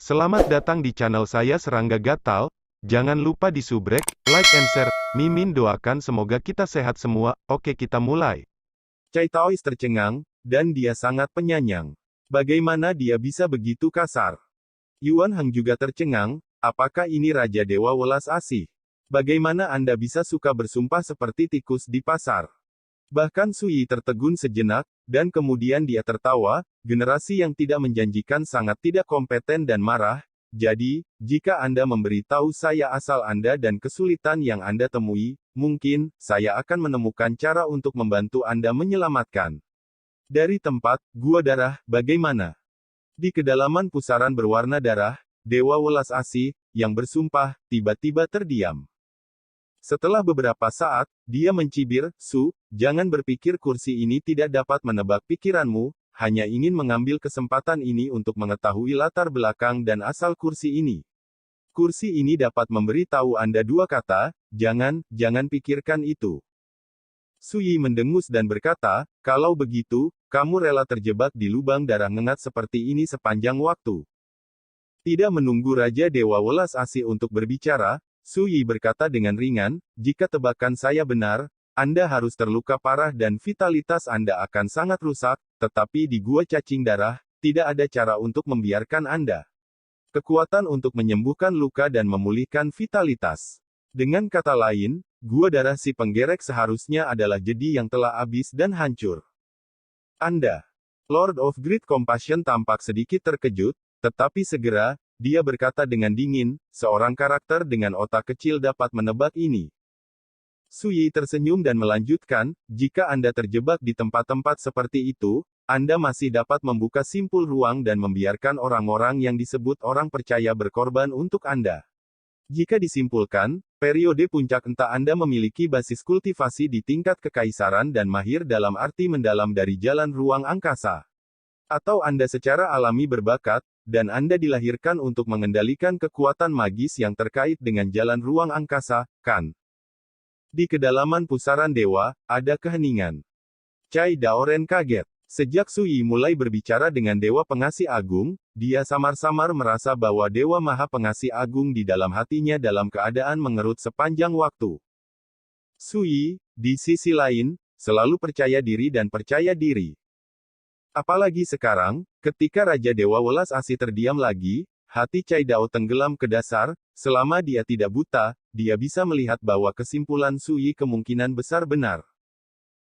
Selamat datang di channel saya Serangga Gatal. Jangan lupa di subrek, like and share. Mimin doakan semoga kita sehat semua. Oke, kita mulai. Cai Taois tercengang, dan dia sangat penyayang. Bagaimana dia bisa begitu kasar? Yuan Hang juga tercengang, apakah ini Raja Dewa Welas Asih? Bagaimana Anda bisa suka bersumpah seperti tikus di pasar? Bahkan Sui tertegun sejenak, dan kemudian dia tertawa, generasi yang tidak menjanjikan sangat tidak kompeten dan marah. Jadi, jika Anda memberitahu saya asal Anda dan kesulitan yang Anda temui, mungkin, saya akan menemukan cara untuk membantu Anda menyelamatkan. Dari tempat, gua darah, bagaimana? Di kedalaman pusaran berwarna darah, Dewa Welas Asih, yang bersumpah, tiba-tiba terdiam. Setelah beberapa saat, dia mencibir, Su, jangan berpikir kursi ini tidak dapat menebak pikiranmu, hanya ingin mengambil kesempatan ini untuk mengetahui latar belakang dan asal kursi ini. Kursi ini dapat memberi tahu Anda dua kata, jangan pikirkan itu. Sui mendengus dan berkata, kalau begitu, kamu rela terjebak di lubang darah ngengat seperti ini sepanjang waktu. Tidak menunggu Raja Dewa Welas Asih untuk berbicara, Sui berkata dengan ringan, jika tebakan saya benar, Anda harus terluka parah dan vitalitas Anda akan sangat rusak, tetapi di gua cacing darah, tidak ada cara untuk membiarkan Anda. Kekuatan untuk menyembuhkan luka dan memulihkan vitalitas. Dengan kata lain, gua darah si penggerek seharusnya adalah jadi yang telah habis dan hancur. Anda, Lord of Great Compassion tampak sedikit terkejut, tetapi segera, dia berkata dengan dingin, seorang karakter dengan otak kecil dapat menebak ini. Sui tersenyum dan melanjutkan, jika Anda terjebak di tempat-tempat seperti itu, Anda masih dapat membuka simpul ruang dan membiarkan orang-orang yang disebut orang percaya berkorban untuk Anda. Jika disimpulkan, periode puncak entah Anda memiliki basis kultivasi di tingkat kekaisaran dan mahir dalam arti mendalam dari jalan ruang angkasa. Atau Anda secara alami berbakat, dan Anda dilahirkan untuk mengendalikan kekuatan magis yang terkait dengan jalan ruang angkasa, kan? Di kedalaman pusaran dewa, ada keheningan. Cai Daoren kaget. Sejak Sui mulai berbicara dengan Dewa Pengasih Agung, dia samar-samar merasa bahwa Dewa Maha Pengasih Agung di dalam hatinya dalam keadaan mengerut sepanjang waktu. Sui, di sisi lain, selalu percaya diri dan percaya diri. Apalagi sekarang, ketika Raja Dewa Welas Asih terdiam lagi, hati Cai Dao tenggelam ke dasar, selama dia tidak buta, dia bisa melihat bahwa kesimpulan Sui kemungkinan besar benar.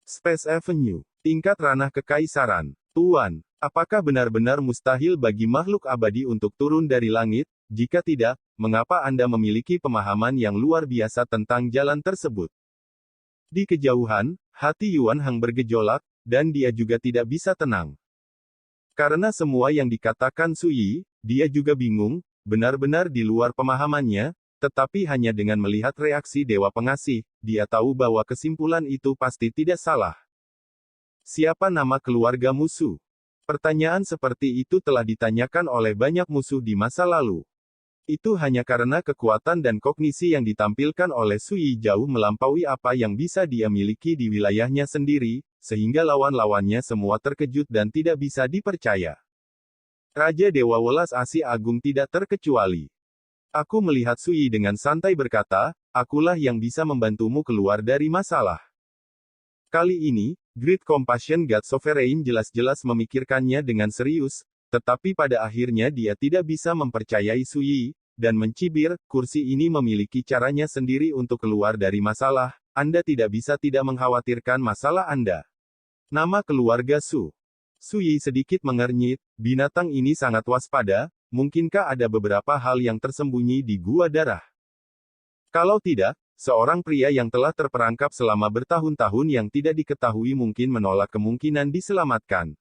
Space Avenue, tingkat ranah kekaisaran. Tuan, apakah benar-benar mustahil bagi makhluk abadi untuk turun dari langit? Jika tidak, mengapa Anda memiliki pemahaman yang luar biasa tentang jalan tersebut? Di kejauhan, hati Yuan Hang bergejolak, dan dia juga tidak bisa tenang. Karena semua yang dikatakan Sui, dia juga bingung, benar-benar di luar pemahamannya, tetapi hanya dengan melihat reaksi Dewa Pengasih, dia tahu bahwa kesimpulan itu pasti tidak salah. Siapa nama keluarga musuh? Pertanyaan seperti itu telah ditanyakan oleh banyak musuh di masa lalu. Itu hanya karena kekuatan dan kognisi yang ditampilkan oleh Sui jauh melampaui apa yang bisa dia miliki di wilayahnya sendiri, sehingga lawan-lawannya semua terkejut dan tidak bisa dipercaya. Raja Dewa Welas Asih Agung tidak terkecuali. Aku melihat Sui dengan santai berkata, akulah yang bisa membantumu keluar dari masalah. Kali ini, Great Compassion God Sovereign jelas-jelas memikirkannya dengan serius, tetapi pada akhirnya dia tidak bisa mempercayai Sui, dan mencibir, kursi ini memiliki caranya sendiri untuk keluar dari masalah, Anda tidak bisa tidak mengkhawatirkan masalah Anda. Nama keluarga Su. Sui sedikit mengernyit, binatang ini sangat waspada, mungkinkah ada beberapa hal yang tersembunyi di gua darah? Kalau tidak, seorang pria yang telah terperangkap selama bertahun-tahun yang tidak diketahui mungkin menolak kemungkinan diselamatkan.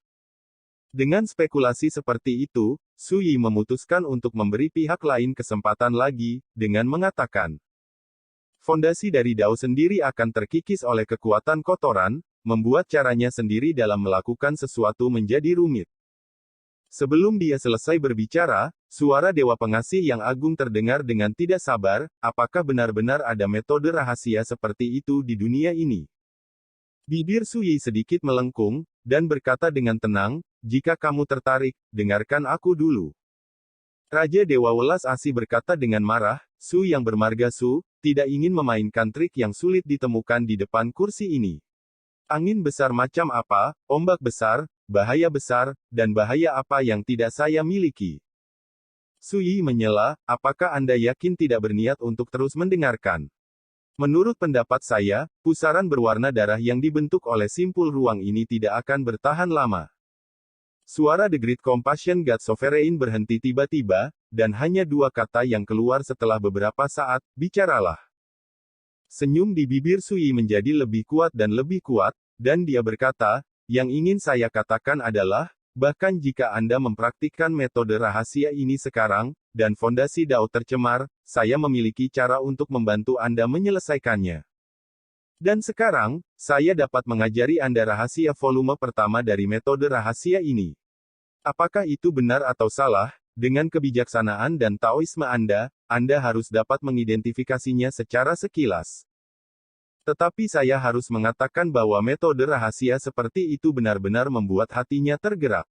Dengan spekulasi seperti itu, Sui memutuskan untuk memberi pihak lain kesempatan lagi, dengan mengatakan, fondasi dari Dao sendiri akan terkikis oleh kekuatan kotoran, membuat caranya sendiri dalam melakukan sesuatu menjadi rumit. Sebelum dia selesai berbicara, suara Dewa Pengasih yang agung terdengar dengan tidak sabar, apakah benar-benar ada metode rahasia seperti itu di dunia ini? Bibir Sui sedikit melengkung, dan berkata dengan tenang, jika kamu tertarik, dengarkan aku dulu. Raja Dewa Welas Asih berkata dengan marah, Su yang bermarga Su, tidak ingin memainkan trik yang sulit ditemukan di depan kursi ini. Angin besar macam apa, ombak besar, besar, dan bahaya apa yang tidak saya miliki. Su Yi menyela, apakah Anda yakin tidak berniat untuk terus mendengarkan? Menurut pendapat saya, pusaran berwarna darah yang dibentuk oleh simpul ruang ini tidak akan bertahan lama. Suara The Great Compassion God Sovereign berhenti tiba-tiba, dan hanya dua kata yang keluar setelah beberapa saat, bicaralah. Senyum di bibir Su Yi menjadi lebih kuat, dan dia berkata, yang ingin saya katakan adalah, bahkan jika Anda mempraktikkan metode rahasia ini sekarang, dan fondasi Dao tercemar, saya memiliki cara untuk membantu Anda menyelesaikannya. Dan sekarang, saya dapat mengajari Anda rahasia volume pertama dari metode rahasia ini. Apakah itu benar atau salah, dengan kebijaksanaan dan Taoisme Anda harus dapat mengidentifikasinya secara sekilas. Tetapi saya harus mengatakan bahwa metode rahasia seperti itu benar-benar membuat hatinya tergerak.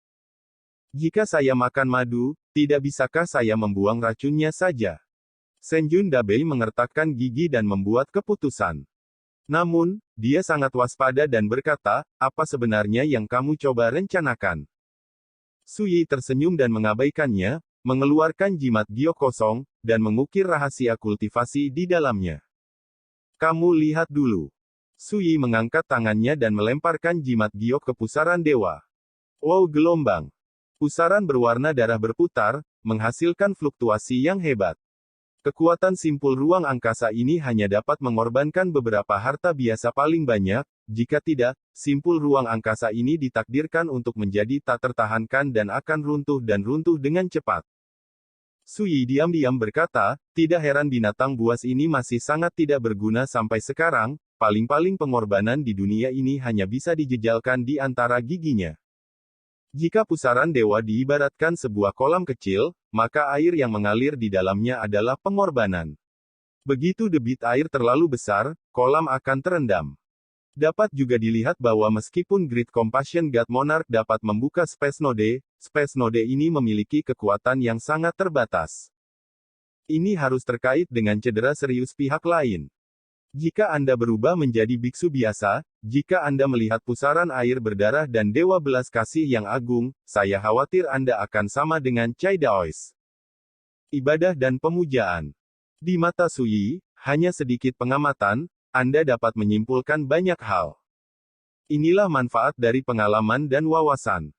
Jika saya makan madu, tidak bisakah saya membuang racunnya saja? Senjun Dabei mengertakkan gigi dan membuat keputusan. Namun, dia sangat waspada dan berkata, apa sebenarnya yang kamu coba rencanakan? Su Yi tersenyum dan mengabaikannya, mengeluarkan jimat giok kosong, dan mengukir rahasia kultivasi di dalamnya. Kamu lihat dulu. Su Yi mengangkat tangannya dan melemparkan jimat giok ke pusaran dewa. Wow, gelombang. Pusaran berwarna darah berputar, menghasilkan fluktuasi yang hebat. Kekuatan simpul ruang angkasa ini hanya dapat mengorbankan beberapa harta biasa paling banyak, jika tidak, simpul ruang angkasa ini ditakdirkan untuk menjadi tak tertahankan dan akan runtuh dengan cepat. Su Yi diam-diam berkata, tidak heran binatang buas ini masih sangat tidak berguna sampai sekarang, paling-paling pengorbanan di dunia ini hanya bisa dijejalkan di antara giginya. Jika pusaran dewa diibaratkan sebuah kolam kecil, maka air yang mengalir di dalamnya adalah pengorbanan. Begitu debit air terlalu besar, kolam akan terendam. Dapat juga dilihat bahwa meskipun Great Compassion God Monarch dapat membuka Space Node ini memiliki kekuatan yang sangat terbatas. Ini harus terkait dengan cedera serius pihak lain. Jika Anda berubah menjadi biksu biasa, jika Anda melihat pusaran air berdarah dan dewa belas kasih yang agung, saya khawatir Anda akan sama dengan Cai Daois. Ibadah dan pemujaan. Di mata Su Yi, hanya sedikit pengamatan, Anda dapat menyimpulkan banyak hal. Inilah manfaat dari pengalaman dan wawasan.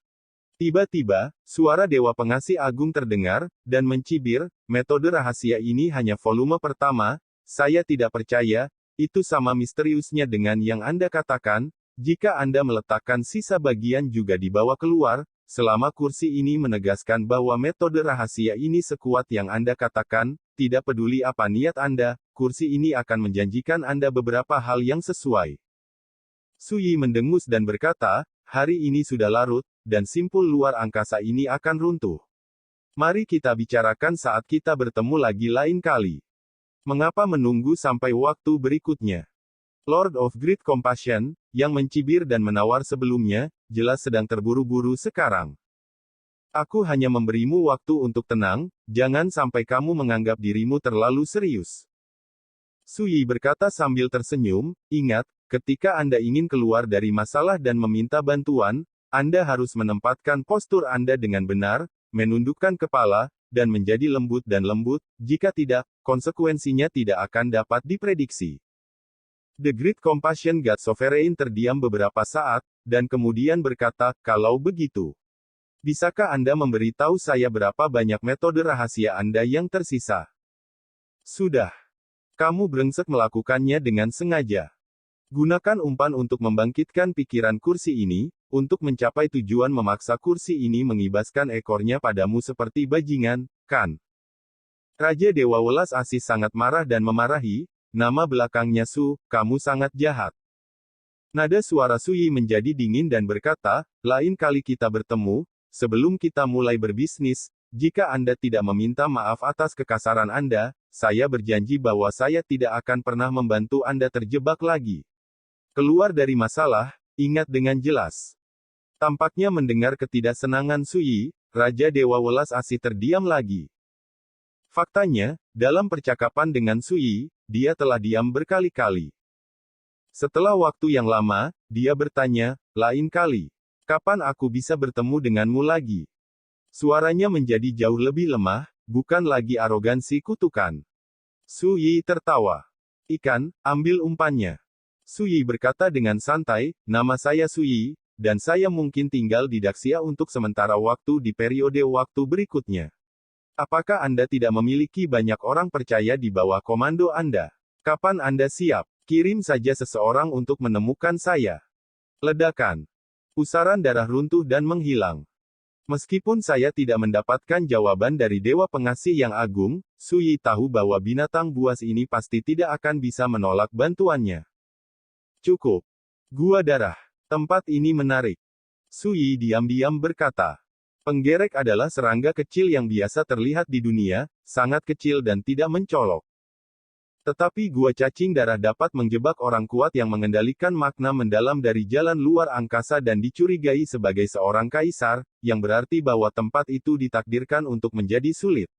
Tiba-tiba, suara Dewa Pengasih Agung terdengar, dan mencibir, metode rahasia ini hanya volume pertama, saya tidak percaya, itu sama misteriusnya dengan yang Anda katakan, jika Anda meletakkan sisa bagian juga dibawa keluar, selama kursi ini menegaskan bahwa metode rahasia ini sekuat yang Anda katakan, tidak peduli apa niat Anda, kursi ini akan menjanjikan Anda beberapa hal yang sesuai. Su Yi mendengus dan berkata, hari ini sudah larut, dan simpul luar angkasa ini akan runtuh. Mari kita bicarakan saat kita bertemu lagi lain kali. Mengapa menunggu sampai waktu berikutnya? Lord of Great Compassion, yang mencibir dan menawar sebelumnya, jelas sedang terburu-buru sekarang. Aku hanya memberimu waktu untuk tenang, jangan sampai kamu menganggap dirimu terlalu serius. Su Yi berkata sambil tersenyum, ingat, ketika Anda ingin keluar dari masalah dan meminta bantuan, Anda harus menempatkan postur Anda dengan benar, menundukkan kepala, dan menjadi lembut, jika tidak, konsekuensinya tidak akan dapat diprediksi. The Great Compassion God Sovereign terdiam beberapa saat, dan kemudian berkata, kalau begitu, bisakah Anda memberitahu saya berapa banyak metode rahasia Anda yang tersisa? Sudah. Kamu brengsek melakukannya dengan sengaja. Gunakan umpan untuk membangkitkan pikiran kursi ini, untuk mencapai tujuan memaksa kursi ini mengibaskan ekornya padamu seperti bajingan, kan? Raja Dewa Welas Asih sangat marah dan memarahi, nama belakangnya Su, kamu sangat jahat. Nada suara Su Yi menjadi dingin dan berkata, lain kali kita bertemu, sebelum kita mulai berbisnis, jika Anda tidak meminta maaf atas kekasaran Anda, saya berjanji bahwa saya tidak akan pernah membantu Anda terjebak lagi. Keluar dari masalah, ingat dengan jelas. Tampaknya mendengar ketidaksenangan Su Yi, Raja Dewa Welas Asih terdiam lagi. Faktanya, dalam percakapan dengan Sui, dia telah diam berkali-kali. Setelah waktu yang lama, dia bertanya, lain kali, kapan aku bisa bertemu denganmu lagi? Suaranya menjadi jauh lebih lemah, bukan lagi arogansi kutukan. Sui tertawa. Ikan, ambil umpannya. Sui berkata dengan santai, nama saya Sui, dan saya mungkin tinggal di Daxia untuk sementara waktu di periode waktu berikutnya. Apakah Anda tidak memiliki banyak orang percaya di bawah komando Anda? Kapan Anda siap? Kirim saja seseorang untuk menemukan saya. Ledakan. Pusaran darah runtuh dan menghilang. Meskipun saya tidak mendapatkan jawaban dari Dewa Pengasih yang Agung, Sui tahu bahwa binatang buas ini pasti tidak akan bisa menolak bantuannya. Cukup. Gua darah. Tempat ini menarik. Sui diam-diam berkata. Penggerek adalah serangga kecil yang biasa terlihat di dunia, sangat kecil dan tidak mencolok. Tetapi gua cacing darah dapat menjebak orang kuat yang mengendalikan makna mendalam dari jalan luar angkasa dan dicurigai sebagai seorang kaisar, yang berarti bahwa tempat itu ditakdirkan untuk menjadi sulit.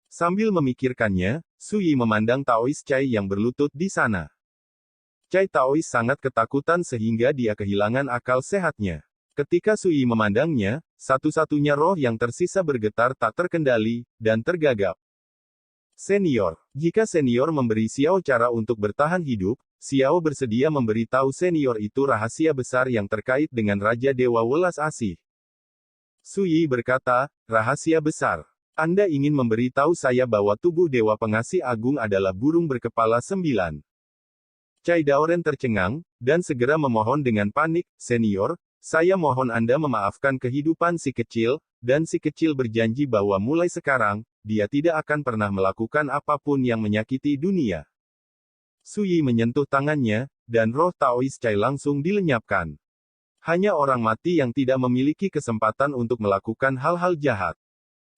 Sambil memikirkannya, Sui memandang Taois Cai yang berlutut di sana. Cai Taois sangat ketakutan sehingga dia kehilangan akal sehatnya. Ketika Sui memandangnya, satu-satunya roh yang tersisa bergetar tak terkendali, dan tergagap. Senior. Jika senior memberi Xiao cara untuk bertahan hidup, Xiao bersedia memberitahu senior itu rahasia besar yang terkait dengan Raja Dewa Welas Asih. Sui berkata, rahasia besar. Anda ingin memberitahu saya bahwa tubuh Dewa Pengasih Agung adalah burung berkepala 9. Cai Daoren tercengang, dan segera memohon dengan panik, senior, saya mohon Anda memaafkan kehidupan si kecil, dan si kecil berjanji bahwa mulai sekarang, dia tidak akan pernah melakukan apapun yang menyakiti dunia. Sui menyentuh tangannya, dan roh Taois Cai langsung dilenyapkan. Hanya orang mati yang tidak memiliki kesempatan untuk melakukan hal-hal jahat.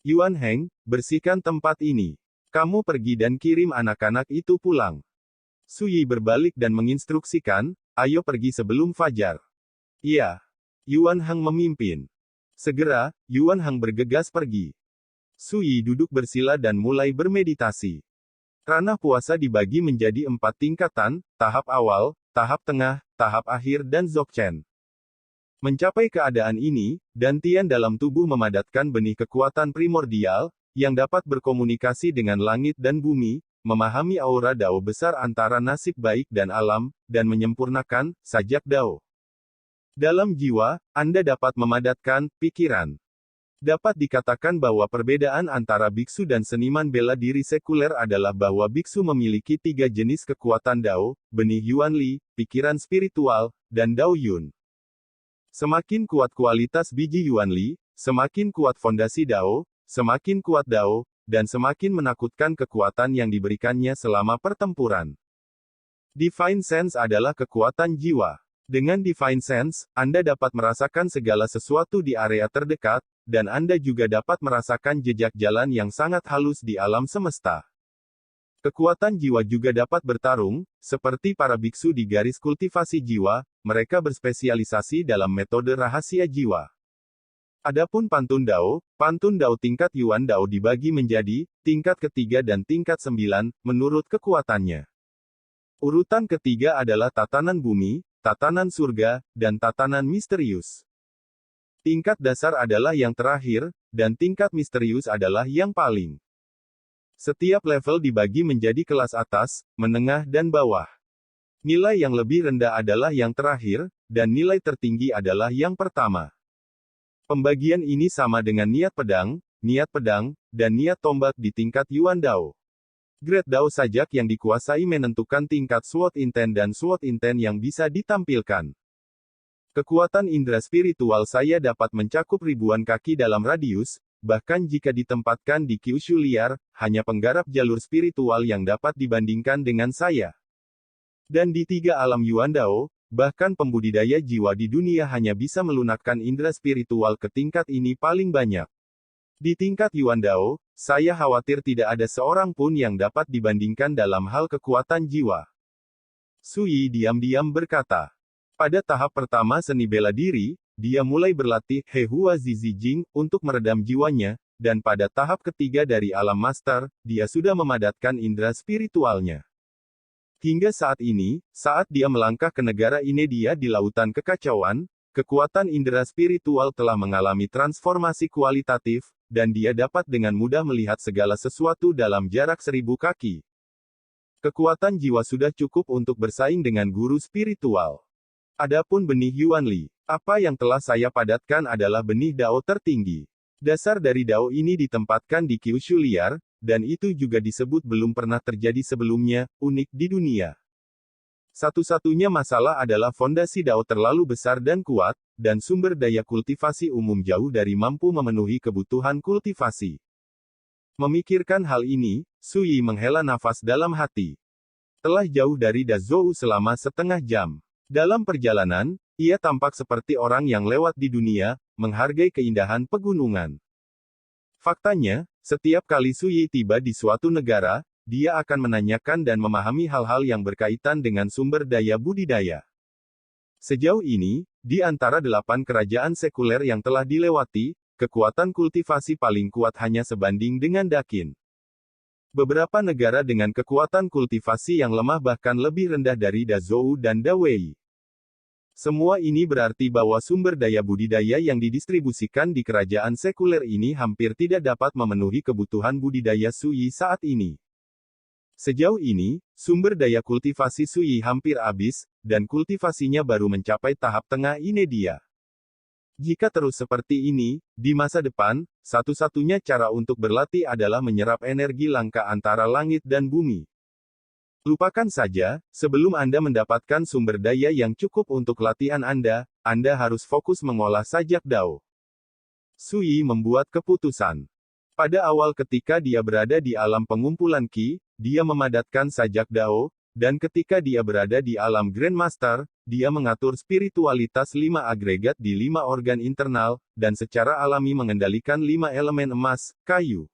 Yuan Heng, bersihkan tempat ini. Kamu pergi dan kirim anak-anak itu pulang. Sui berbalik dan menginstruksikan, ayo pergi sebelum fajar. Iya. Yuan Heng memimpin. Segera, Yuan Heng bergegas pergi. Sui duduk bersila dan mulai bermeditasi. Ranah puasa dibagi menjadi 4 tingkatan, tahap awal, tahap tengah, tahap akhir dan Dzogchen. Mencapai keadaan ini, dantian dalam tubuh memadatkan benih kekuatan primordial, yang dapat berkomunikasi dengan langit dan bumi, memahami aura Dao besar antara nasib baik dan alam, dan menyempurnakan sajak Dao. Dalam jiwa, Anda dapat memadatkan pikiran. Dapat dikatakan bahwa perbedaan antara biksu dan seniman bela diri sekuler adalah bahwa biksu memiliki 3 jenis kekuatan Dao, benih Yuanli, pikiran spiritual, dan Dao Yun. Semakin kuat kualitas biji Yuanli, semakin kuat fondasi Dao, semakin kuat Dao, dan semakin menakutkan kekuatan yang diberikannya selama pertempuran. Divine Sense adalah kekuatan jiwa. Dengan Divine Sense, Anda dapat merasakan segala sesuatu di area terdekat, dan Anda juga dapat merasakan jejak jalan yang sangat halus di alam semesta. Kekuatan jiwa juga dapat bertarung, seperti para biksu di garis kultivasi jiwa, mereka berspesialisasi dalam metode rahasia jiwa. Adapun pantun Dao tingkat Yuan Dao dibagi menjadi, tingkat ketiga dan tingkat 9, menurut kekuatannya. Urutan ketiga adalah tatanan bumi, tatanan surga, dan tatanan misterius. Tingkat dasar adalah yang terakhir, dan tingkat misterius adalah yang paling. Setiap level dibagi menjadi kelas atas, menengah dan bawah. Nilai yang lebih rendah adalah yang terakhir, dan nilai tertinggi adalah yang pertama. Pembagian ini sama dengan niat pedang, dan niat tombak di tingkat Yuan Dao. Grade Dao sajak yang dikuasai menentukan tingkat Sword Intent dan Sword Intent yang bisa ditampilkan. Kekuatan indera spiritual saya dapat mencakup ribuan kaki dalam radius, bahkan jika ditempatkan di Kyushu liar, hanya penggarap jalur spiritual yang dapat dibandingkan dengan saya. Dan di 3 alam Yuan Dao, bahkan pembudidaya jiwa di dunia hanya bisa melunakkan indera spiritual ke tingkat ini paling banyak. Di tingkat Yuan Dao, saya khawatir tidak ada seorang pun yang dapat dibandingkan dalam hal kekuatan jiwa. Sui diam-diam berkata. Pada tahap pertama seni bela diri, dia mulai berlatih He Hua Zizi Jing untuk meredam jiwanya, dan pada tahap ketiga dari alam master, dia sudah memadatkan indera spiritualnya. Hingga saat ini, saat dia melangkah ke negara Inedia di lautan kekacauan, kekuatan indera spiritual telah mengalami transformasi kualitatif, dan dia dapat dengan mudah melihat segala sesuatu dalam jarak 1000 kaki. Kekuatan jiwa sudah cukup untuk bersaing dengan guru spiritual. Adapun benih Yuanli, apa yang telah saya padatkan adalah benih Dao tertinggi. Dasar dari Dao ini ditempatkan di Kyushu liar, dan itu juga disebut belum pernah terjadi sebelumnya, unik di dunia. Satu-satunya masalah adalah fondasi Dao terlalu besar dan kuat, dan sumber daya kultivasi umum jauh dari mampu memenuhi kebutuhan kultivasi. Memikirkan hal ini, Sui menghela nafas dalam hati. Telah jauh dari Dazhou selama setengah jam. Dalam perjalanan, ia tampak seperti orang yang lewat di dunia, menghargai keindahan pegunungan. Faktanya, setiap kali Sui tiba di suatu negara, dia akan menanyakan dan memahami hal-hal yang berkaitan dengan sumber daya budidaya. Sejauh ini, di antara 8 kerajaan sekuler yang telah dilewati, kekuatan kultivasi paling kuat hanya sebanding dengan Dakin. Beberapa negara dengan kekuatan kultivasi yang lemah bahkan lebih rendah dari Dazhou dan Dawei. Semua ini berarti bahwa sumber daya budidaya yang didistribusikan di kerajaan sekuler ini hampir tidak dapat memenuhi kebutuhan budidaya Sui saat ini. Sejauh ini, sumber daya kultivasi Sui hampir habis, dan kultivasinya baru mencapai tahap tengah Inedia. Jika terus seperti ini, di masa depan, satu-satunya cara untuk berlatih adalah menyerap energi langka antara langit dan bumi. Lupakan saja, sebelum Anda mendapatkan sumber daya yang cukup untuk latihan Anda harus fokus mengolah sajak Dao. Sui membuat keputusan. Pada awal ketika dia berada di alam pengumpulan Qi, dia memadatkan sajak Dao, dan ketika dia berada di alam Grandmaster, dia mengatur spiritualitas 5 agregat di 5 organ internal, dan secara alami mengendalikan 5 elemen emas, kayu,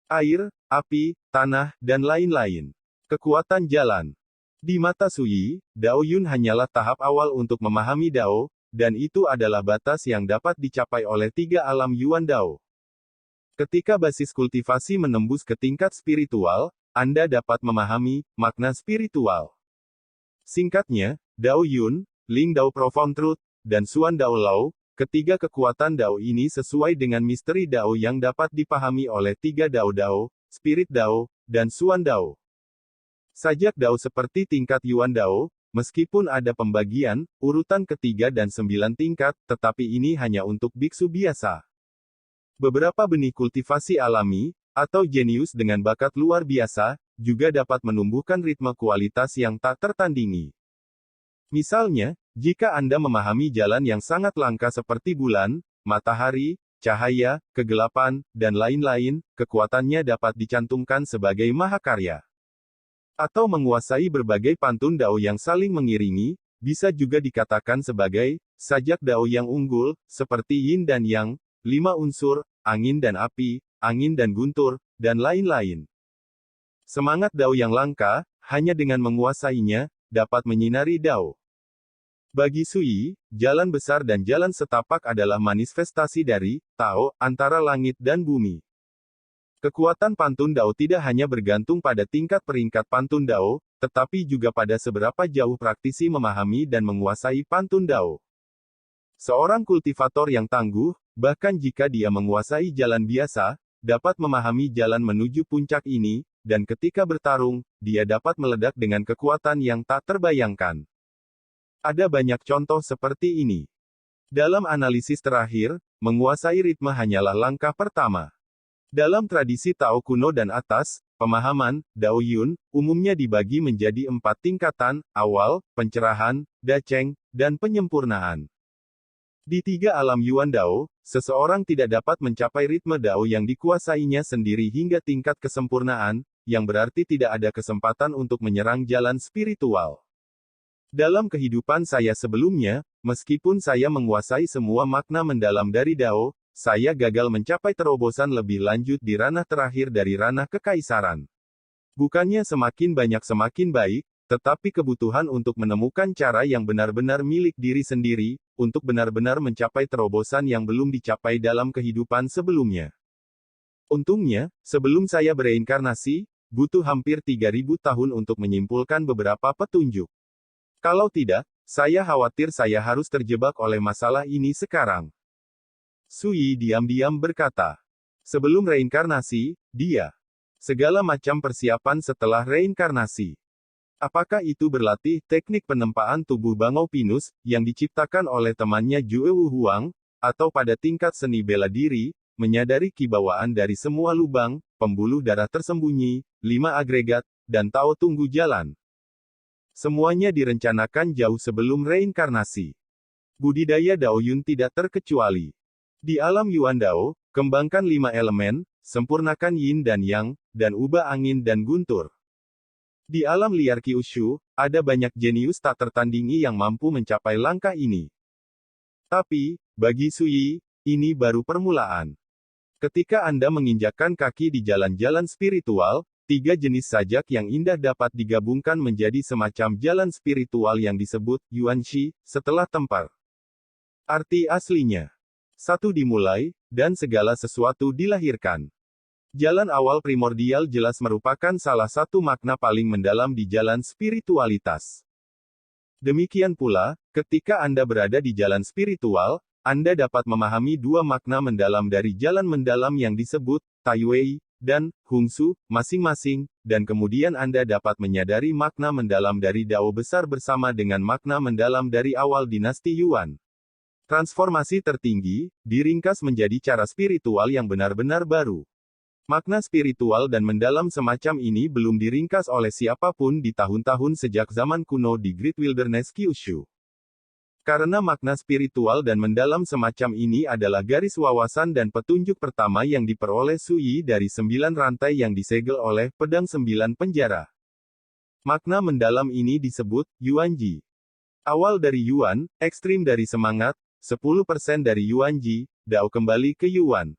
air, api, tanah, dan lain-lain. Kekuatan jalan. Di mata Sui, Dao Yun hanyalah tahap awal untuk memahami Dao, dan itu adalah batas yang dapat dicapai oleh 3 alam Yuan Dao. Ketika basis kultivasi menembus ke tingkat spiritual, Anda dapat memahami makna spiritual. Singkatnya, Dao Yun, Ling Dao Profound Truth, dan Xuan Dao Lao, ketiga kekuatan Dao ini sesuai dengan misteri Dao yang dapat dipahami oleh 3 Dao Dao, Spirit Dao, dan Xuan Dao. Sajak Dao seperti tingkat Yuan Dao, meskipun ada pembagian, urutan ketiga dan 9 tingkat, tetapi ini hanya untuk biksu biasa. Beberapa benih kultivasi alami, atau jenius dengan bakat luar biasa, juga dapat menumbuhkan ritme kualitas yang tak tertandingi. Misalnya, jika Anda memahami jalan yang sangat langka seperti bulan, matahari, cahaya, kegelapan, dan lain-lain, kekuatannya dapat dicantumkan sebagai mahakarya. Atau menguasai berbagai pantun Dao yang saling mengiringi, bisa juga dikatakan sebagai sajak Dao yang unggul, seperti Yin dan Yang, 5 unsur, angin dan api, angin dan guntur, dan lain-lain. Semangat Dao yang langka, hanya dengan menguasainya, dapat menyinari Dao. Bagi Sui, jalan besar dan jalan setapak adalah manifestasi dari Tao, antara langit dan bumi. Kekuatan pantun Dao tidak hanya bergantung pada tingkat peringkat pantun Dao, tetapi juga pada seberapa jauh praktisi memahami dan menguasai pantun Dao. Seorang kultivator yang tangguh, bahkan jika dia menguasai jalan biasa, dapat memahami jalan menuju puncak ini, dan ketika bertarung, dia dapat meledak dengan kekuatan yang tak terbayangkan. Ada banyak contoh seperti ini. Dalam analisis terakhir, menguasai ritme hanyalah langkah pertama. Dalam tradisi Tao kuno dan atas, pemahaman Dao Yun umumnya dibagi menjadi 4 tingkatan: awal, pencerahan, daceng, dan penyempurnaan. Di 3 alam Yuan Dao, seseorang tidak dapat mencapai ritme Dao yang dikuasainya sendiri hingga tingkat kesempurnaan, yang berarti tidak ada kesempatan untuk menyerang jalan spiritual. Dalam kehidupan saya sebelumnya, meskipun saya menguasai semua makna mendalam dari Dao, saya gagal mencapai terobosan lebih lanjut di ranah terakhir dari ranah kekaisaran. Bukannya semakin banyak semakin baik, tetapi kebutuhan untuk menemukan cara yang benar-benar milik diri sendiri, untuk benar-benar mencapai terobosan yang belum dicapai dalam kehidupan sebelumnya. Untungnya, sebelum saya bereinkarnasi, butuh hampir 3.000 tahun untuk menyimpulkan beberapa petunjuk. Kalau tidak, saya khawatir saya harus terjebak oleh masalah ini sekarang. Sui diam-diam berkata. Sebelum reinkarnasi, dia. Segala macam persiapan setelah reinkarnasi. Apakah itu berlatih teknik penempaan tubuh Bangau Pinus, yang diciptakan oleh temannya Jue Wu Huang, atau pada tingkat seni bela diri, menyadari kibawaan dari semua lubang, pembuluh darah tersembunyi, 5 agregat, dan Tao tunggu jalan. Semuanya direncanakan jauh sebelum reinkarnasi. Budidaya Dao Yun tidak terkecuali. Di alam Yuan Dao, kembangkan 5 elemen, sempurnakan Yin dan Yang, dan ubah angin dan guntur. Di alam liar Kyushu, ada banyak jenius tak tertandingi yang mampu mencapai langkah ini. Tapi, bagi Sui, ini baru permulaan. Ketika Anda menginjakkan kaki di jalan-jalan spiritual, 3 jenis sajak yang indah dapat digabungkan menjadi semacam jalan spiritual yang disebut Yuanxi, setelah tempar. Arti aslinya. 1 dimulai, dan segala sesuatu dilahirkan. Jalan awal primordial jelas merupakan salah satu makna paling mendalam di jalan spiritualitas. Demikian pula, ketika Anda berada di jalan spiritual, Anda dapat memahami 2 makna mendalam dari jalan mendalam yang disebut Taiwei dan Hungsu, masing-masing, dan kemudian Anda dapat menyadari makna mendalam dari Dao besar bersama dengan makna mendalam dari awal dinasti Yuan. Transformasi tertinggi, diringkas menjadi cara spiritual yang benar-benar baru. Makna spiritual dan mendalam semacam ini belum diringkas oleh siapapun di tahun-tahun sejak zaman kuno di Great Wilderness Kyushu. Karena makna spiritual dan mendalam semacam ini adalah garis wawasan dan petunjuk pertama yang diperoleh Sui dari 9 rantai yang disegel oleh pedang 9 penjara. Makna mendalam ini disebut Yuanji. Awal dari Yuan, ekstrim dari semangat, 10% dari Yuanji, Dao kembali ke Yuan.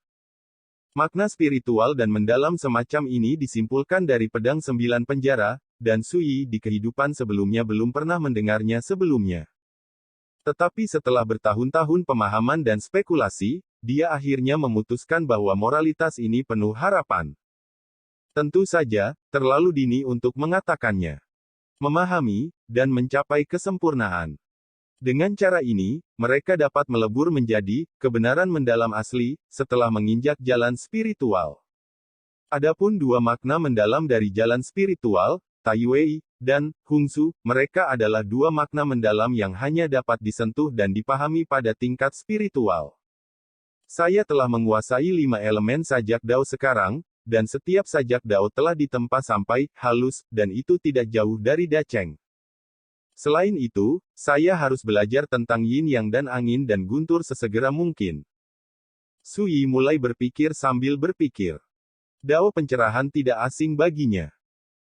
Makna spiritual dan mendalam semacam ini disimpulkan dari pedang 9 penjara, dan Sui di kehidupan sebelumnya belum pernah mendengarnya sebelumnya. Tetapi setelah bertahun-tahun pemahaman dan spekulasi, dia akhirnya memutuskan bahwa moralitas ini penuh harapan. Tentu saja, terlalu dini untuk mengatakannya. Memahami, dan mencapai kesempurnaan. Dengan cara ini, mereka dapat melebur menjadi kebenaran mendalam asli setelah menginjak jalan spiritual. Adapun 2 makna mendalam dari jalan spiritual, Taiwei dan Hungsu, mereka adalah 2 makna mendalam yang hanya dapat disentuh dan dipahami pada tingkat spiritual. Saya telah menguasai 5 elemen sajak Dao sekarang, dan setiap sajak Dao telah ditempa sampai halus, dan itu tidak jauh dari Dacheng. Selain itu, saya harus belajar tentang yin yang dan angin dan guntur sesegera mungkin. Sui mulai berpikir sambil berpikir. Dao pencerahan tidak asing baginya.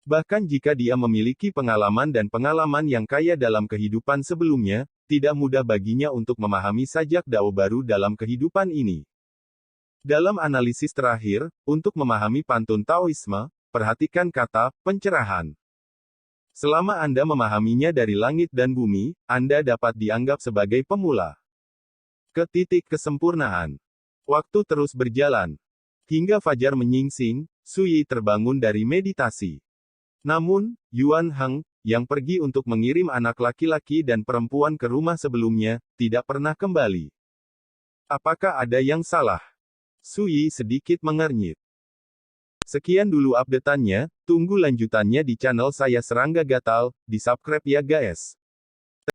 Bahkan jika dia memiliki pengalaman dan pengalaman yang kaya dalam kehidupan sebelumnya, tidak mudah baginya untuk memahami sajak Dao baru dalam kehidupan ini. Dalam analisis terakhir, untuk memahami pantun Taoisme, perhatikan kata pencerahan. Selama Anda memahaminya dari langit dan bumi, Anda dapat dianggap sebagai pemula. Ke titik kesempurnaan. Waktu terus berjalan. Hingga fajar menyingsing, Sui terbangun dari meditasi. Namun, Yuan Heng, yang pergi untuk mengirim anak laki-laki dan perempuan ke rumah sebelumnya, tidak pernah kembali. Apakah ada yang salah? Sui sedikit mengernyit. Sekian dulu update-annya, tunggu lanjutannya di channel saya Serangga Gatal, di subscribe ya guys.